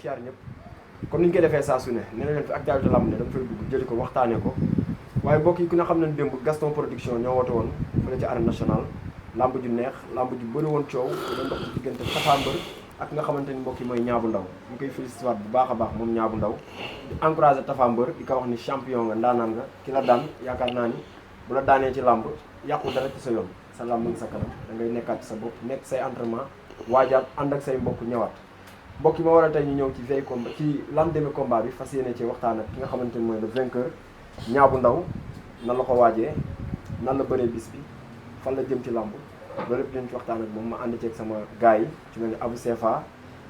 siyaar ñëpp comme ni ñu koy defee saa su ne nee na leen fi actualité lamb ne dama fay dugg jëli ko waxtaanee ko waaye mbokk yi ku ne xam nañ démb Gaston Production ñoo woote woon fële ci arène nationale lamb ju neex lamb ju bëri woon coow doon dox ci diggante Tapha Mbeur ak nga xamante ni mbokk yi mooy Niang bu Ndaw ñu koy félicité waat bu baax a baax moom Niang bu Ndaw di encouragé Tapha Mbeur di ko wax ni champion nga ndaanaan nga ki la daan yaakaar naa ni bu la daanee ci lamb yàqu dara ci sa yoon sa lamb ngi sa kanam da ngay nekkaat ci sa bopp nekk say entraînement waajaat ànd ak say mbokk ñëwaat mbokk yi ma war a tey ñu ñëw ci veille combat ci lendemain combat bi fas yéene ci waxtaan ak ki nga xamante ni mooy le vainqueur Niang bu Ndaw nan la ko waajee nan la bëree bis bi fan la jëm ci lamb loolu lépp dinañ ci waxtaan ak moom ma ànd ceeg sama gars yi ci mel ni Abou Sefa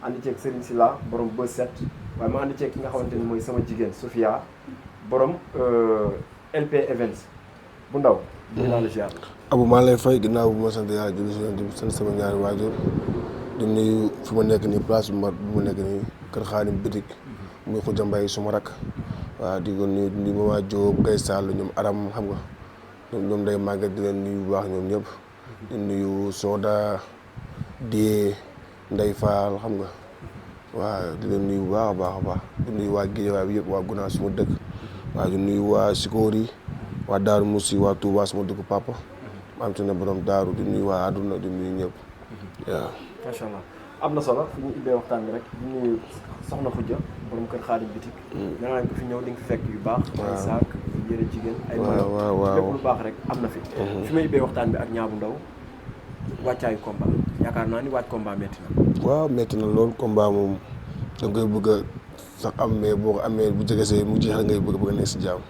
ànd ceeg Serigne Silla borom bës set waaye ma ànd ceeg ki nga xamante ni mooy sama jigéen Sofia borom LP Events bu ndaw. dinaa la ziar. Abou maa lay fay ginnaaw bu ma sant yàlla julli si yonent bi sant sama ñaari waajur di nuyu fi ma nekk nii place bu ma nekk nii kër Xaadim bitik muy Khoudia Mbaye suma rakk waaw di ko nuyu di Mama Diop Gaye Sall ñoom Aram xam nga ñoom day màgget di leen nuyu bu baax ñoom ñëpp di nuyu Soda Die Ndey Fall xam nga waaw di leen nuyu bu baax a baax a baax di nuyu waa Guédiawaye bi yëpp waa Gunaas suma dëkk waaw di nuyu waa Sikori waa Daaru Moussi waa Touba suma dëkk papa maam ci ne borom daaru di nuyu waa àdduna di nuyu ñëpp waaw. macha allah am na solo fi ñu ubbee waxtaan bi rek di nuyu soxna Khoudia borom kër Xaadim bitik. nee naa ko fi ñëw di nga fi fekk yu baax. ay saak yëre jigéen ay waaw lépp lu baax rek am na fi. fi may ubbee waxtaan bi ak Niang bu Ndaw wàccaayu combat yaakaar naa ni waaj combat metti na. waaw metti na lool combat moom da nga koy bëgg a sax am mais boo ko amee bu jegesee mu jeex ngay bëgg a nekk si jàmm.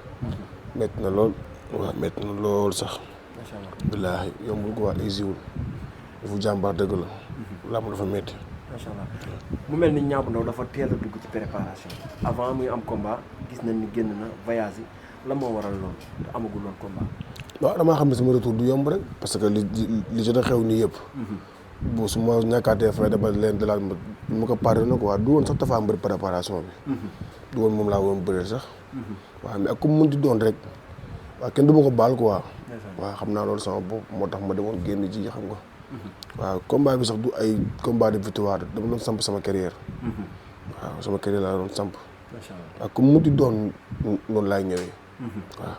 metti na lool waaw metti na lool sax. macha allah billaahi yombul ko wax easiwul dafa jàmbaar dëgg la. làmb dafa metti. macha allah mu mel ni Niang bu Ndaw dafa teel a dugg ci préparation avant muy am combat gis nañ ni génn na voyage yi la moo waral loolu te amagul woon combat. waaw damaa xam ne sama retour du yomb rek parce que li jot a xew nii yëpp. bu su ma ñàkkaatee fay dama leen dalal ma ko pare na quoi du woon sax Tapha Mbeur préparation bi. du woon moom laa woon bëreel sax. waaw mais ak ku mu mënti doon rek waaw kenn du ma ko baal quoi. waaw xam naa loolu sama bopp moo tax ma demoon génn ji xam nga. waaw combat bi sax du ay combat de victoire dama doon samp sama carrière. waaw sama carrière laa doon samp. macha allah waaw ku mu mënti doon noonu laay ñëwee. waaw.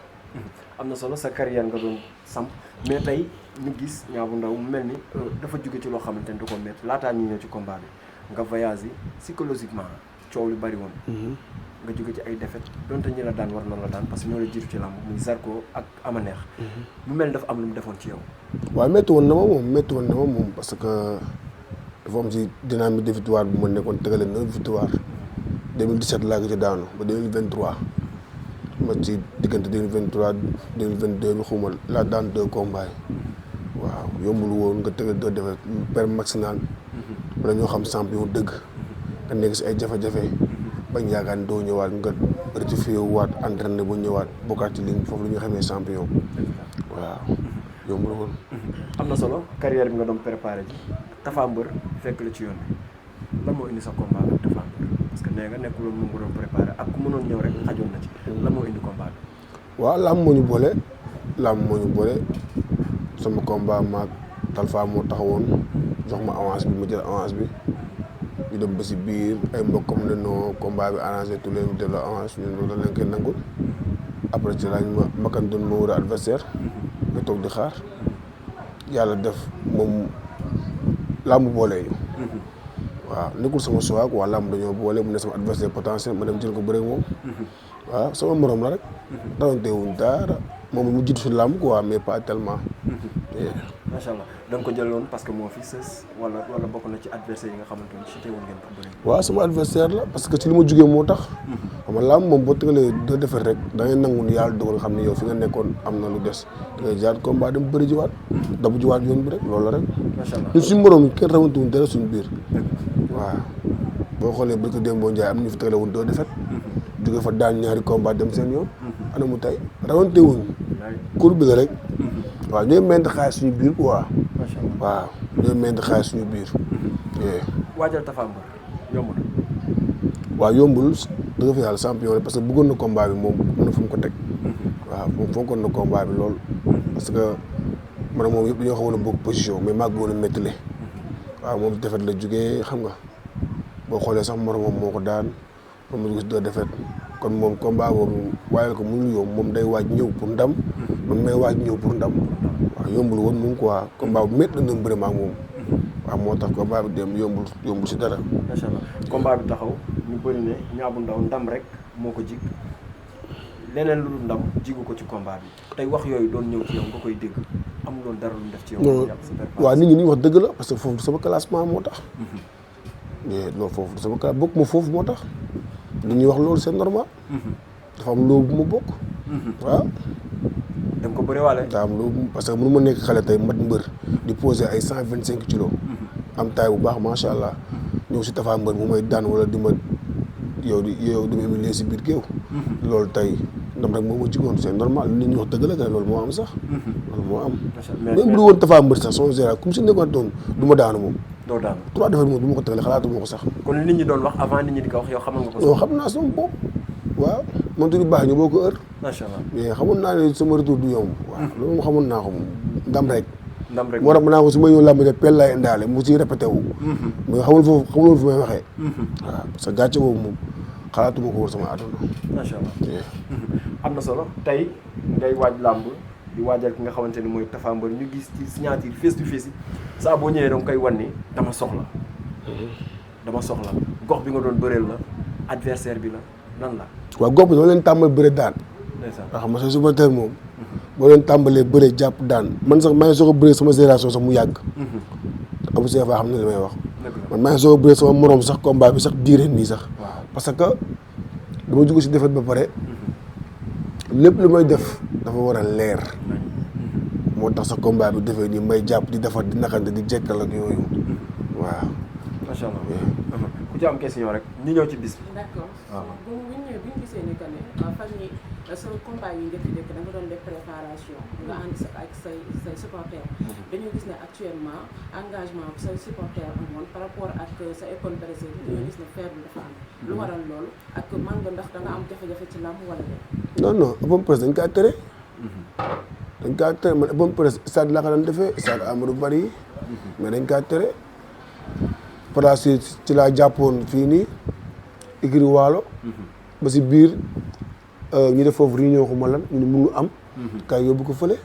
am na solo sa carrière nga doon samp mais tey ñu gis Niang bu Ndaw mu mel ni dafa jóge ci loo xamante ni du ko métti laataa ñu ñëw ci combat bi nga voyage yi psychologiquement coow lu bari woon. nga jóge ci ay défaite donte ñi la daan war na la daan parce que ñoo la jiitu ci làmb muy Zarko ak Amaneex. mu mel ni dafa am lu mu defoon ci yow. waaw métti woon na ma moom parce que dafa am si dynamique de victoire bu ma nekkoon tegale 9 victoire 2017 laa gëj a daanu ba 2023 ma ci diggante 2023 2022 bi xuma laa daan 2 combats yi waaw yombul woon nga tegal 2 défaites per maxinal wala ñoo xam champion dëgg nga nekk si ay jafe-jafe bañ yaakaar ni doo ñëwaat nga rectifié waat entraîné bu ñëwaat bokkaat ci ligne foofu lu ñu xamee champion waaw yombul woon. am na solo carrière bi nga doon préparé ji Tapha Mbeur fekk la ci yoon bi lan moo indi sa combat ak Tapha Mbeur parce que nee nga nekkuloon mu ngi doon préparé ak ku mënoon ñëw rek xajoon na ci lan moo indi combat bi. waaw làmb moo ñu boole sama combat maag Talfa moo taxawoon jox ma avance bi ma jël avance bi ñu dem ba si biir ay mbokkam ne non combat bi arrangé tout leen delloo avance ñun loolu lañ koy nangul après ci lañ ma makan doon ma wër adversaire nga toog di xaar yàlla def moom làmb boole ñu. waaw nekkul sama choix quoi làmb dañoo boole mu ne sama adversaire potentiel ma dem jël ko bëre moom. waaw sama morom la rek. rawante wuñ dara moom mu jiitu si làmb quoi mais pas tellement. macha allah da nga ko jëloon parce que moo fi sës wala bokk na ci adversaire yi nga xamante ni cité woon ngeen ko bëri. waaw sama adversaire la parce que ci li ma jugee moo tax. xam nga làmb moom boo tëgalee 2 défaites rek da ngay nangu ni yàlla dogal xam ne yow fi nga nekkoon am na lu des da ngay jaar combat dem bëri jiwaat dabu jiwaat yoon bi rek loolu la rek. macha allah ñun suñu morom kenn rawante wuñ dara suñu biir. waaw boo xoolee ba ko Demba Ndiaye am na ñu fi tëgale woon 2 défaites. jóge fa daan ñaari combat dem seen yoon. ana mu tey rawante wuñ. kur bi la rek. waaw ñooy mayante xaalis suñu biir quoi. macha allah waaw ñooy mayante xaalis suñu biir. waajal Tapha Mbeur yomb na. waaw yombul dëgg fa yàlla champion la parce que bëggoon na combat bi moom am na fu mu ko teg. waaw moom fonkoon na combat bi lool. parce que man moom yëpp dañoo xawoon a bokk position mais maa gënoon a méttile. waaw moom defet la jógee xam nga boo xoolee sax moromam moo ko daan moom mu gis 2 défaites kon moom combat boobu waaye ko mënul yomb moom day waaj ñëw pour ndam man may waaj ñëw pour ndam waaw yombul woon moom quoi combat bu métti la doon bëri ma ak moom waaw moo tax combat bi dem yombul si dara. macha allah combat bi taxaw ñu bëri ne Niang bu Ndaw ndam rek moo ko jig leneen lu dul ndam jigu ko ci combat bi tey wax yooyu doon ñëw ci yow nga koy dégg amul loolu dara lu mu def ci yow. waaw nit ñi li ñu wax dëgg la parce que foofu du sama classement moo tax. loolu foofu du sama classe bokk ma foofu moo tax li ñuy wax loolu c'est normal. dafa am loolu bu ma bokk. waaw. da nga ko bëri waale. daa am loolu parce que mënu ma nekk xale tey mat mbër di poser ay 125 kilos. am taay bu baax macha allah ñëw si Tapha Mbeur mu may daan wala di ma yow di ma humilier si biir géew. loolu tey ndam rek moo ma jigoon c'est normal nit ñi wax dëgg la loolu moo am sax. loolu moo am. même bu dul woon Tapha Mbeur sax son général comme si nekkoon doon du ma daanu moom. doo daanu 3 défaites moom du ma ko tëgale xalaatu ma ko sax. kon li nit ñi doon wax avant nit ñi di ko wax yow xamal nga ko. non xam naa sama bopp waaw man tuuti baax ñu boo ko heure. macha allah mais xamoon naa ne sama retour du yomb. waaw loolu moom xamoon naa ko moom ndam rek. ndam rek moo tax mën naa ko su ma ñëw làmb ja pelle laay indaale mu siy répété wu. mais xamul fu may waxee. waaw parce que gàcce boobu moom xalaatuma ko woon sama àdduna. macha allah am na solo tey ngay waaj làmb di waajal ki nga xamante ni mooy Tapha Mbeur ñu gis ci signature face to face yi saa boo ñëwee danga koy wan ni dama soxla gox bi nga doon bëreel la adversaire bi la lan la. waaw gox bi dama leen tàmbali bëre daan. waaw xam nga sa supporter moom. boo leen tàmbalee bëre jàpp daan man sax maa ngi soog a bëre sama génération sax mu yàgg. Abou Sefa xam na li may wax. man maa ngi soog a bëre sama morom sax combat bi sax diire nii sax. parce que dama jóge si défaite ba pare. lépp lu may def dafa war a leer. moo tax sa combat bi defee nii may jàpp di defar di naxante di jekkal ak yooyu waaw. macha allah ku ci am question rek ñu ñëw ci bis bi. d'accord bu ñu ñëwee bi ñu gisee ni que ne fan yi sa combat yi njëkk da nga doon def préparation nga ànd ak say supporters dañoo gis ne actuellement engagement bi say supporters amoon par rapport ak sa école pressée bi dañoo gis ne fer bi dafa am lu waral loolu ak man nga ndax da nga am jafe-jafe ci làmb wala de. non open presse dañ kaa tere. dañ kaa tere man open presse stade laa ko daan defee stade Amadou Barry mais dañ kaa tere. par la suite ci laa jàppoon fii nii igri waalo ba si biir ñu def foofu réunion xuma lan ñu ne mënu am kay yóbbu ko fële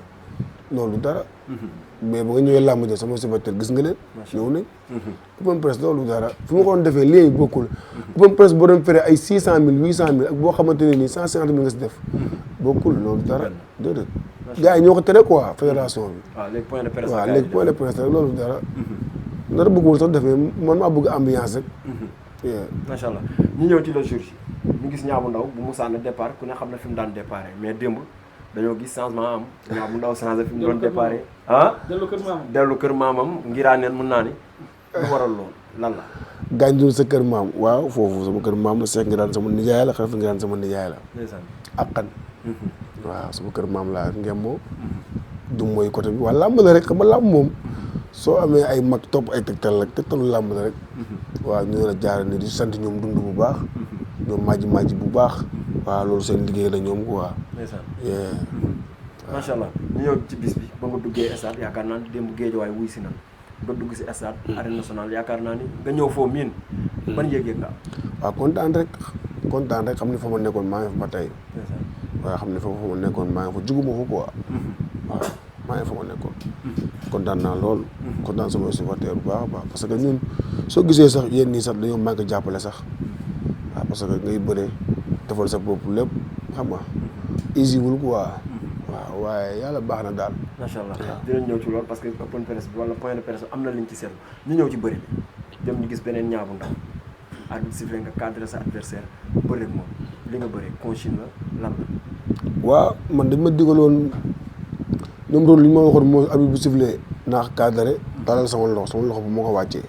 loolu dara mais ba nga ñëwee làmb ja sama supporter gis nga leen ñëw nañ open presse loolu dara fi ma ko doon defee léegi bokkul open presse boo doon fere ay 600 000 800 000 ak boo xamante ne nii 150 000 nga si def bokkul loolu dara déedéet gars yi ñoo ko tere quoi fédération bi waaw léegi point de presse waaw léegi point de presse rek loolu dara dara bëggul sax defee man maa bëgg ambiance rek. macha allah ñu ñëw ci le jour yi ñu gis Niang bu Ndaw bu Moussa na départ ku ne xam na fi mu daan départ mais démb dañoo gis changement am Niang bu Ndaw changé fi mu doon départ dellu kër maamam ngiraaneen mën naa ni lu waral loolu lan la. gaañ sa kër maam waaw foofu sama kër maam la Seck ngiraan sama nijaay la Xalifa ngiraan sama nijaay la. akkan waaw sama kër maam laa ngemmoo du mooy côté bi waa làmb la rek xam nga làmb moom. soo amee ay mag topp ay tegtal rek tegtalu làmb la rek waaw ñu ne la jaare ni di sant ñoom dund bu baax ñoom majji bu baax waaw loolu seen liggéey la ñoom quoi. macha allah ñu ñëw ci bis bi ba nga duggee stade yaakaar naa ni démb Géejawaay wuy si nan nga dugg si stade arène nationale yaakaar naa ni nga ñëw foofu miin ban yëg-yëg nga am. waaw kontaan rek xam ne fa ma nekkoon maa ngi fa ba tey waaw xam ne fa ma nekkoon maa ngi fa juguma fa quoi waaw maa ngi fa ma nekkoon kontaan naa lool kontaan sama supporter bu baax a baax parce que ñun soo gisee sax yéen nii sax dañoo manqué jàppale sax waaw parce que ngay bëre defal sa bopp lépp xam nga easy wul quoi waaw waaye yàlla baax na daal. macha allah dinañ ñëw ci loolu parce que open presse bi wala point de presse am na liñ ci seetlu ñu ñëw ci bëri bi dem ñu gis beneen Niang bu Ndaw arbitre sifflé nga cadré sa adversaire bëri moom li nga bëri consigne la lan la. waaw man dañ ma digaloon ñoom doon li ñu ma waxoon mooy arbitre bu sifflé naax cadré dalal sama loxo bu moo ko wàccee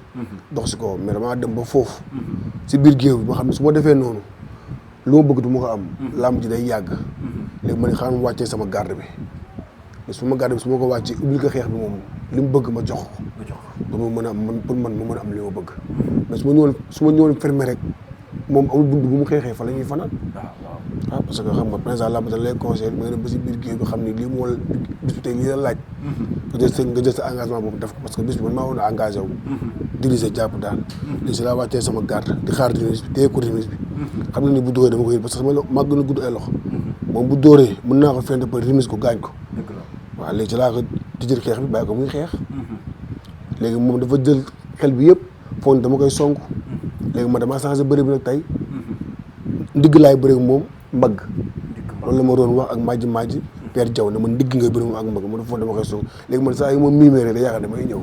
dox si kaw mais damaa dem ba foofu si biir géew bi ma xam ne su ma defee noonu lu ma bëgg du ma ko am làmb ji day yàgg léegi ma ne xaaral ma wàccee sama garde bi mais su ma garde bi su ma ko wàccee ubbil ko xeex bi moom li mu bëgg ma jox ko ba ma mën a am man pour man ma mën a am li ma bëgg mais su ma ñëwoon fermé rek moom amul bunt bu mu xeexee fa la ñuy fanaan waaw parce que xam nga président làmb da lay conseillé nga dem ba si biir géew bi xam ni lii moo bis bi tey lii la laaj nga jël sa engagement boobu def ko parce que bis bi man maa woon a engagé wu diriger jàpp daan léegi si laa wàccee sama garde di xaar remise bi téye ko remise bi xam na ni bu dóoree dama ko yëg parce que sama maa gën a gudd ay loxo moom bu dóoree mën naa ko fent ba remise ko gaañ ko waaw léegi ci laa ko di jël xeex bi bàyyi ko muy xeex léegi moom dafa jël xel bi yëpp foog dama koy sonk léegi man damaa changé bëri bi nag tey ndigg laay bëri moom mbagg loolu la ma doon wax ak majji Père Diaw ne man ndigg ngay bëri moom ak mbagg ma dafa foog dama koy sonk léegi man saa yi moom miimee rek da yaakaar damay ñëw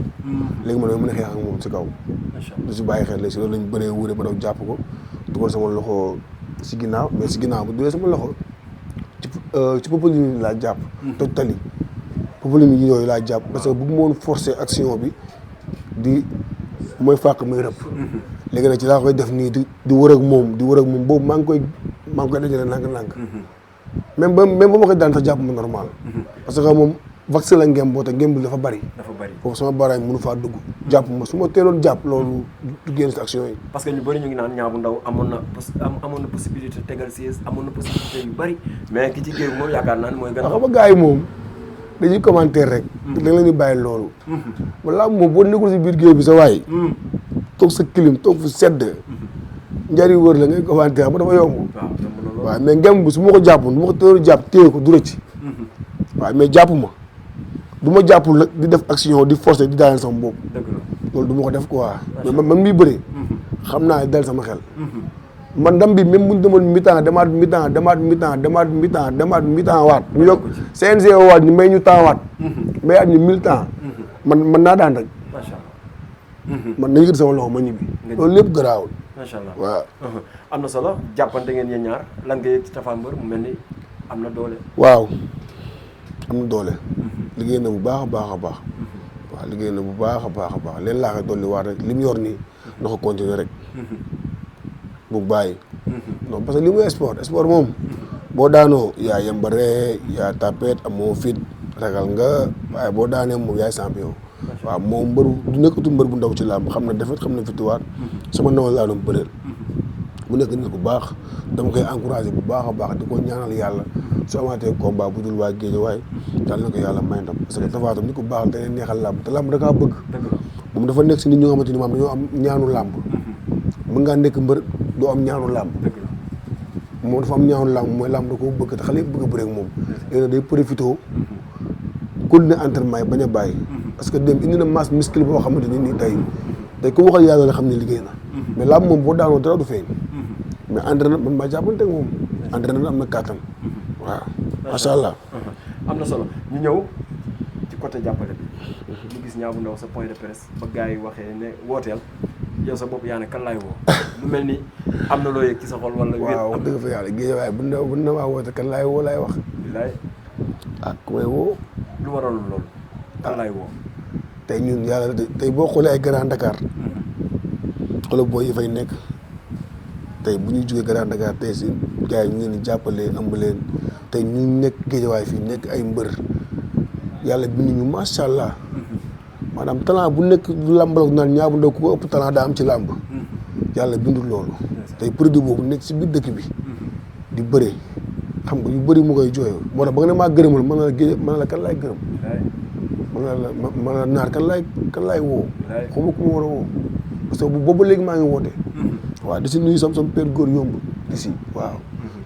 léegi man dama mën a xeex ak moom si kaw du si bàyyi xel léegi si loolu lañ bëree wuure ba daw jàpp ko dugal sama loxo si ginnaaw mais si ginnaaw bu dugalee sama loxo ci popeline laa jàpp toj tali popeline yi yooyu laa jàpp parce que bu ma woon forcer action bi di mooy fàq muy rëpp léegi nag ci laa koy def nii di wër ak moom boobu maa ngi koy dajale nànk-nànk même ba ma koy daan sax jàpp ma normal parce que moom vax la ngem boo te ngem bi dafa bari foofu sama baraay mënu faa dugg jàpp ma su ma teeloon jàpp loolu du génn si action yi parce que ñu bëri ñu ngi naan Niang bu Ndaw amoon na possibilité tegal siège amoon na possibilité yu bëri mais ki ci géew moom yaakaar naa ne mooy gën a xam nga gars yi moom dañuy commentaire rek da nga leen di bàyyi loolu wala moom boo nekkul si biir géew bi sa waay toog sa clim toog fu sedd njari wër la ngay commentaire ba dafa yomb waaw mais ngem bi su ma ko jàppoon du ma ko teeloon jàpp téye ko du rëcc waaw mais jàpp ma du ma jàppul nag di def action di forcer di daaneel sama bopp loolu du ma ko def quoi mais man miy bëree xam naa dal sama xel man ndam bi même bu ñu demoon mi-temps demaat mi-temps waat ñu yokk CNG waat ñu may ñu temps waat mayaat ñu 1000 temps man naa daan rek man nañu yëg sama loxo ma ñibbi loolu lépp garaawul macha allah waaw am na solo jàppante ngeen yéen ñaar lan nga yëg ci Tapha Mbeur mu mel ni am na doole waaw am na doole liggéey na bu baax a baax a baax waaw liggéey na bu baax a baax leen laa koy dolli waat rek li mu yor nii na ko continuer rek bu bàyyi non parce que li muy sport moom boo daanoo yaa yembare yaa tapet amoo fit ragal nga waaye boo daanee moom yaay champion waaw moom mbër du nekkatu mbër bu ndaw ci làmb xam na defet xam na victoire sama nawal laa doon bëreel mu nekk nit bu baax dama koy encouragé bu baax a baax di ko ñaanal yàlla su amaatee combat bu dul waa géej waaye yàlla na ko yàlla may ndam parce que Tapha tam nit ku baax te neexal làmb te làmb da kaa bëgg moom dafa nekk si nit ñi nga xamante ni maam dañoo am ñaanu làmb mën ngaa nekk mbër doo am ñaanu làmb moom dafa am ñaanu làmb mooy làmb da koo bëgg te xale yëpp bëgg a bëre ak moom léegi day profité continuer entraînement yi bañ a bàyyi parce que dem indi na masse muscle boo xamante ni nii tey ku waxal yàlla la xam ne liggéey na mais làmb moom boo daanoo dara du feeñ mais entraîné man maa jàppante ak moom entraîné na am na kàttan waaw macha allah am na solo ñu ñëw ci côté jàppale bi ñu gis Niang bu Ndaw sa point de presse ba gars yi waxee ne wooteel yow sa bopp yaa ne kan laay woo mu mel ni am na loo yëg ci sa xol wala waaw wax dëgg fa yàlla géej waaye bu na maa woote kan laay woo laay wax bilaay ku may woo lu waral loolu kan laay woo tey ñun yàlla tey boo xoolee ay Grand Dakar xoolal booy yi fay nekk tey bu ñuy jógee Grand Dakar tey si gars yi ñu leen di jàppale ëmb leen tey ñu nekk géejawaay fii nekk ay mbër yàlla bind ñu macha allah maanaam talent bu nekk du làmbaloog naan Niang bu Ndaw ku ko ëpp talent daa am ci làmb yàlla bindul loolu tey produit boobu nekk si biir dëkk bi di bëre xam nga yu bëri mu koy jooyoo moo tax ba nga ne maa gërëmal mën na la géej mën na la kan laay gërëm mën na la naar kan laay woo xaw ma ku ma war a woo parce que boobu léegi maa ngi woote waaw di si nuyu sam père góor yomb di si waaw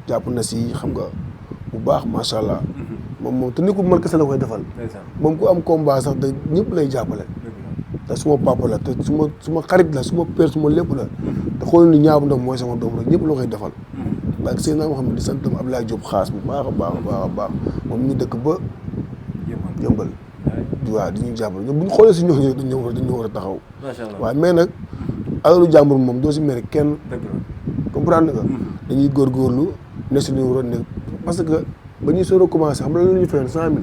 jàpp na si xam nga bu baax macha allah moom te ni ko man kese la koy defal moom ku am combat sax te ñëpp lay jàppale te suma papa la te suma xarit la suma père suma lépp la te xool ni Niang bu Ndaw mooy sama doom rek ñëpp la koy defal ak seen naa moo xam ne di sant Abdoulaye Diop xaas bu baax a baax moom ñu dëkk ba yëmbal waaw di ñu jàppale ñoom bu ñu xoolee si ñooñu dañu war a taxaw waaw mais nag alalu jàmbur moom doo si mere kenn comprendre nga dañuy góorgóorlu ne si ñu waroon nekk parce que ba ñuy soog a commencé xam nga la ñu fayoon 100 000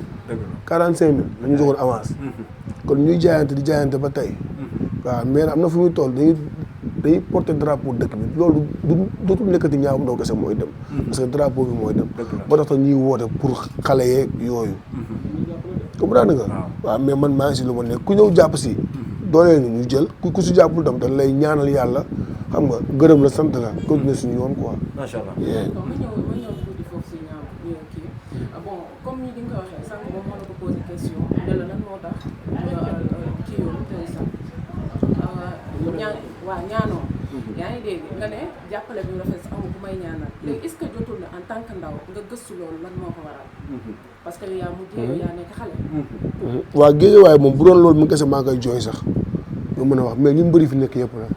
45 000 la ñu joxoon avance kon ñuy jaayante ba tey waaw mais am na fu muy toll dañuy porter drapeau dëkk bi loolu dootul nekkati Niang bu Ndaw kese mooy dem parce que drapeau bi mooy dem ba tax ñuy woote pour xale yeeg yooyu comprendre nga waaw mais man maa ngi si lu ma nekk ku ñëw jàpp si dooleel ñu jël ku si jàppul tam dañ lay ñaanal yàlla xam nga gërëm la sant la continuer suñu yoon quoi macha allah bon comme ni nga ko waxee sànq moom moo la ko posé question ne la lan moo waaw ñaanoo. yaa ngi dégg nga ne jàppale bi rafet sax amul ku may ñaanal. léegi est-ce que jotul na en tant que ndaw nga gëstu loolu lan moo ko waral. parce que yaa mujjee yaa nekk xale. waaw Guédiawaye moom bu doon loolu mu kese maa koy jooy sax ñu mën a wax mais ñu bëri fi nekk yëpp la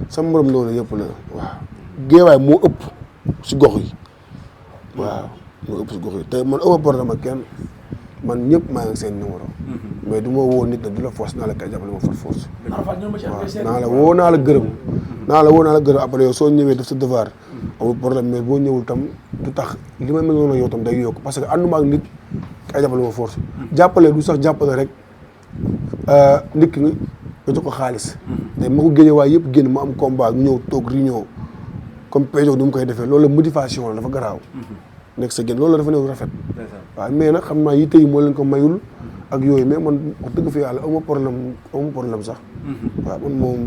sama morom loolu yëpp la waaw Guédiawaye moo ëpp si gox yi waaw moo ëpp si gox yi te man ëpp problème ak kenn man ñëpp maa ngi seen numéro. mais du ma woo nit nag du la force naa la kay jàppale ma force. waaw naa la woo naa la gërëm. naa la woo naa la gërëm après yow soo ñëwee def sa devoir amul problème mais boo ñëwul tam du tax li ma mel noonu yow tam day yokk parce que ànduma ak nit kay jàppale ma force. jàppale du sax jàppale rek nit ki nga jox ko xaalis. te ma ko Guédiawaye yëpp génn ma am combat ñëw toog réunion comme Péjo ni mu koy defee loolu la motivation la dafa garaaw. nekk sa génn loolu dafa nekk rafet. waaw mais nag xam naa yitte yi moo leen ko mayul ak yooyu mais man wax dëgg fi yàlla amu problème sax. waaw man moom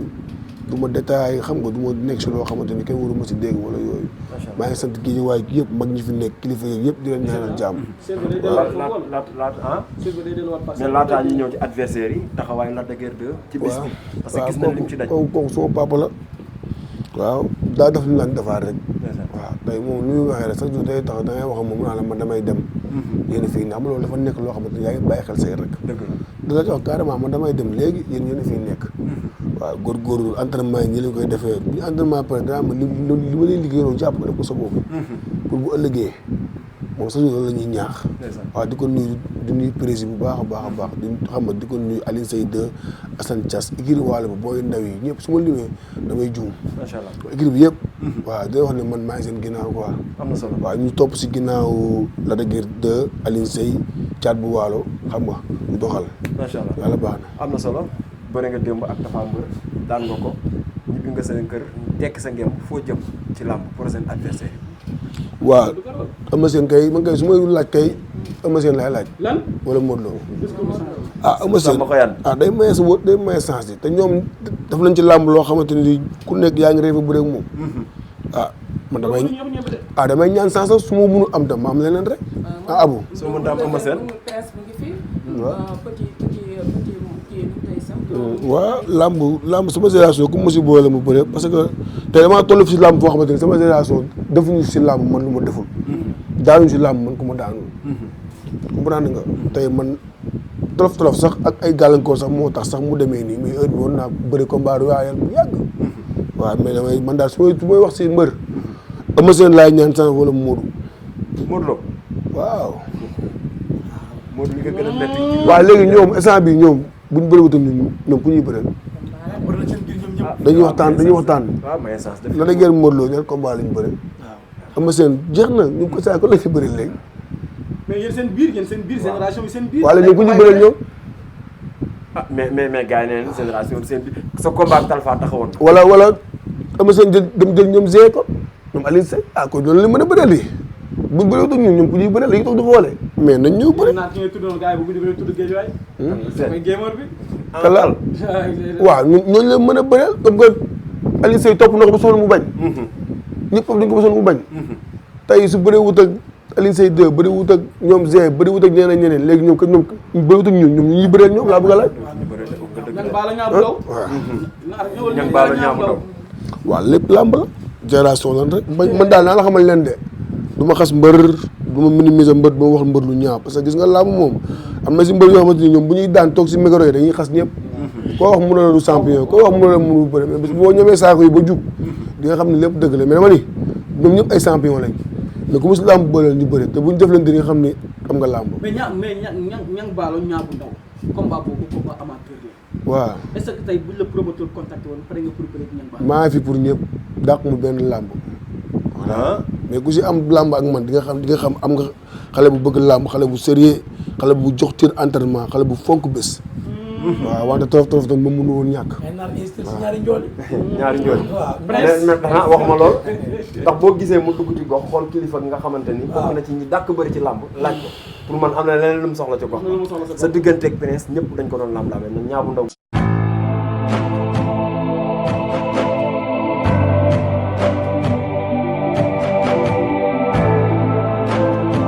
du ma détaillé xam nga du ma nekk si loo xamante ni kenn waru ma si dégg wala yooyu. maa ngi sant Guédiawaye yëpp mag ñi fi nekk kilifa yëpp di leen ñaanal jàmm. mais laataa ñuy ñëw ci adversaire yi taxawaay Lac de Guiers 2 ci bis bi. parce que gis nañ lim ci daj. kooku sama papa la. waaw daa def lu naan defaat rek. waaw tey moom lu muy waxee rek sax day tax da ngay wax moom mu naan la man damay dem. yéen a fii ne xam nga loolu dafa nekk loo xamante ni yaa ngi bàyyi xel say rek. dëgg la dina jox carrément man damay dem léegi yéen a fii nekk. waaw góorgóorlu entraînement yi ñi lañ koy defee bu ñu entraînement pare daa ma li ma leen liggéeyoon jàpp nga def ko sa bopp. pour bu ëllëgee moom sax loolu la ñuy ñaax. waaw di ko nuyu di nuyu président bu baax a baax a baax di xam nga di ko nuyu Alioune Seye 2 Assane Thiass équipe waale ba booy ndaw yi ñëpp su ma limee damay juum. macha allah équipe bi yëpp. waaw di wax ne man maa ngi seen ginnaaw quoi. am na solo waaw ñu topp si ginnaaw Lac de Guiers 2 Alioune Seye Thiat bu waalo xam nga ñu doxal. macha allah yàlla baax na. am na solo bëre nga démb ak Tapha Mbeur daan nga ko ñibbi nga seen kër tekki sa ngem foo jëm ci làmb prochain adversaire. waaw Eumeu Sène kay man kay su may laaj kay Eumeu Sène laay laaj. lan wala Modou Lo. Eumeu Sène day maye sa wóot day maye sens yi te ñoom daf nañ ci làmb loo xamante ni ku nekk yaa ngi rêvé bu rek moom. man damay ñaan sens sax su ma mënu am tam ma am leneen rek. Abu. soo mënta am Eumeu Sène. waaw làmb sama génération ku ma si boole mu bëre parce que tey damaa toll si làmb foo xamante ni sama génération defuñu si làmb man lu ma deful. daanuñu si làmb man ku ma daanul. comprendre nga tey man tolof sax ak ay gàllankoor sax moo tax sax mu demee nii mais heure bi woon naa bëri combat royal bu yàgg. waaw mais damay man daal su may wax si mbër. Eumeu Sène laay ñaan sax wala Modou. Modou Lo. waaw. Modou li nga gën a métti. waaw léegi ñoom instant bi ñoom buñ bëriwutam ñoom ku ñuy bëreel. dañuy waxtaan. waaw may sens def Lac de Guiers Modou Lo ñaar combat lañ bëri. waaw Eumeu Sène jeex na ñu ko saa ko la fi bëri léegi. mais yéen seen biir génération bi seen biir. waaw léegi ku ñuy bëreel ñoom. mais gars yi nee nañ génération seen biir sa combat ak Talfa taxawoon. wala Eumeu Sène jël ñoom zee ko ñoom Alioune Seye kon loolu la mën a bëreel yi buñ bëriwutam ñoom ku ñuy bëreel dañuy toog di xoole mais nañ ñëw bëri. naa ki ngay tuddoon gars yi bu guddi tudd Guédiawaye. mooy gamer bi. kalaal waaw ñooñu la mën a bëreel comme que Alioune Seye topp na ko ba sonn mu bañ. ñëpp dañ ko ba sonn mu bañ. tey su bëree wut ak Alioune Seye 2 bëri wut ak ñoom Zé bëri wut ak ñeneen léegi ñoom bëri wut ak ñoom ñuy bëreel ñoom laa bëgg a laaj. ñang baala ñaabu daw. ñang baala ñaabu daw. waaw lépp làmb la génération lan rek man daal naa la xamal leen de du ma xas mbër du ma minimiser mbër du ma wax mbër lu ñaaw parce que gis nga làmb moom am na si mbër yoo xamante ni ñoom bu ñuy daan toog si micro yi dañuy xas ñëpp. koo wax mu ne la du champion koo wax mu ne la mënul bëre mais bis boo ñemee saako yi ba jug di nga xam ne lépp dëgg la mais dama ni ñoom ñëpp ay champion lañ mais ku mu si làmb bëre ñu bëre te buñ jëflante di nga xam ni am nga làmb. mais ñang baalo ñaabu ndaw combat boobu combat amateur la. waaw est-ce que tey buñ la promoteur contacté woon pare nga pour bëre ñang baalo. maa ngi fi pour ñëpp dàq mu benn làmb. voilà mais ku si am làmb ak man di nga xam am nga xale bu bëgg làmb xale bu sérieux xale bu jox cër entraînement xale bu fonk bés. waaw wante torof tam moom mënu woon ñàkk. waaw ñaari njool mais wax ma lool ndax boo gisee mu dugg ci gox xool kilifa nga xamante ni bokk na ci ñi dàkk bëri ci làmb laaj ko pour man am na leneen lu mu soxla ci gox sa digganteeg Prince ñëpp dañ ko doon làmb-làmee nag ñaabu ndaw